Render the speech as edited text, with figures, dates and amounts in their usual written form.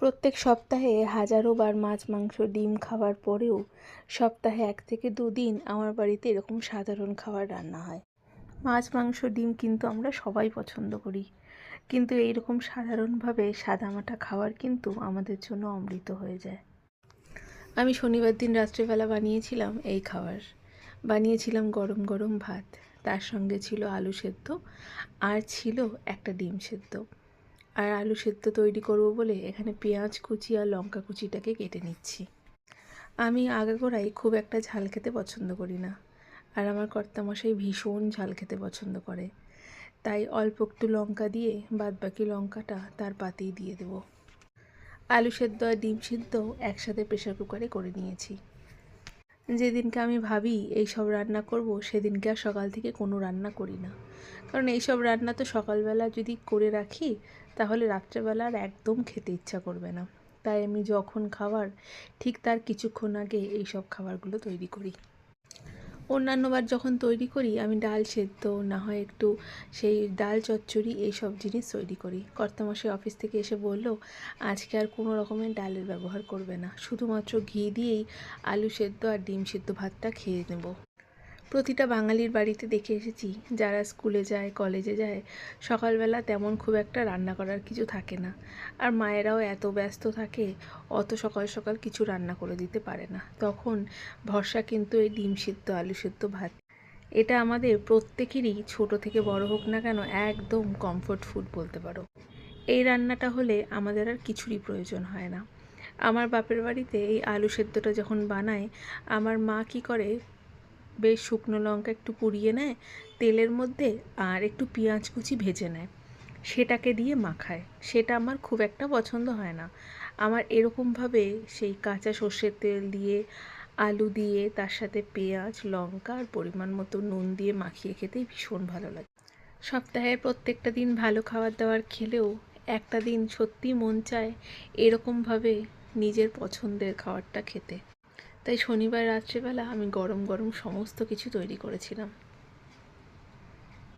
প্রত্যেক সপ্তাহে হাজারো বার মাছ মাংস ডিম খাওয়ার পরেও সপ্তাহে 1 থেকে 2 দিন আমার বাড়িতে এরকম সাধারণ খাবার রান্না হয়। মাছ মাংস ডিম কিন্তু আমরা সবাই পছন্দ করি, কিন্তু এইরকম সাধারণভাবে সাদামাটা খাবার কিন্তু আমাদের জন্য অমৃত হয়ে যায়। আমি শনিবার দিন রাত্রেবেলা বানিয়েছিলাম এই খাবার। বানিয়েছিলাম গরম গরম ভাত, তার সঙ্গে ছিল আলু সেদ্ধ আর ছিল একটা ডিম সেদ্ধ। আর আলু সেদ্ধ তৈরি করব বলে এখানে পেঁয়াজ কুচি আর লঙ্কা কুচিটাকে কেটে নিচ্ছি। আমি আগাগোড়াই খুব একটা ঝাল খেতে পছন্দ করি না, আর আমার কর্তামশাই ভীষণ ঝাল খেতে পছন্দ করে, তাই অল্প একটু লঙ্কা দিয়ে বাদবাকি লঙ্কাটা তার পাতেই দিয়ে দেব। আলু সেদ্ধ আর ডিম সেদ্ধ একসাথে প্রেশার কুকারে করে নিয়েছি। যেদিনকে আমি ভাবি এইসব রান্না করব সেদিনকে আর সকাল থেকে কোনো রান্না করি না, কারণ এইসব রান্না তো সকালবেলা যদি করে রাখি তাহলে রাত্রেবেলা আর একদম খেতে ইচ্ছা করবে না। তাই আমি যখন খাবার ঠিক তার কিছুক্ষণ আগে এইসব খাবারগুলো তৈরি করি। অন্যান্যবার যখন তৈরি করি আমি ডাল সেদ্ধ না হয় একটু সেই ডাল চচ্চড়ি এইসব জিনিস তৈরি করি। কর্তামশাই অফিস থেকে এসে বলল আজকে আর কোনো রকমের ডালের ব্যবহার করবে না, শুধুমাত্র ঘি দিয়েই আলু সেদ্ধ আর ডিম সেদ্ধ ভাতটা খেয়ে নেব। প্রতিটা বাঙালির বাড়িতে দেখে এসেছি, যারা স্কুলে যায় কলেজে যায় সকালবেলা তেমন খুব একটা রান্না করার কিছু থাকে না, আর মায়েরাও এত ব্যস্ত থাকে অত সকাল সকাল কিছু রান্না করে দিতে পারে না। তখন ভরসা কিন্তু এই ডিম সিদ্ধ আলু সিদ্ধ ভাত। এটা আমাদের প্রত্যেকেরই ছোট থেকে বড় হোক না কেন একদম কমফোর্ট ফুড বলতে পারো। এই রান্নাটা হলে আমাদের আর কিছুরই প্রয়োজন হয় না। আমার বাপের বাড়িতে এই আলু সেদ্ধটা যখন বানায় আমার মা কি করে, বেশ শুকনো লঙ্কা একটু পুড়িয়ে নেয় তেলের মধ্যে আর একটু পেঁয়াজ কুচি ভেজে নেয়, সেটাকে দিয়ে মাখায়। সেটা আমার খুব একটা পছন্দ হয় না। আমার এরকমভাবে সেই কাঁচা সর্ষের তেল দিয়ে আলু দিয়ে তার সাথে পেঁয়াজ লঙ্কা আর পরিমাণ মতো নুন দিয়ে মাখিয়ে খেতেই ভীষণ ভালো লাগে। সপ্তাহের প্রত্যেকটা দিন ভালো খাবার দাবার খেলেও একটা দিন সত্যি মন চায় এরকমভাবে নিজের পছন্দের খাবারটা খেতে। তাই শনিবার রাত্রিবেলা আমি গরম গরম সমস্ত কিছু তৈরি করেছিলাম।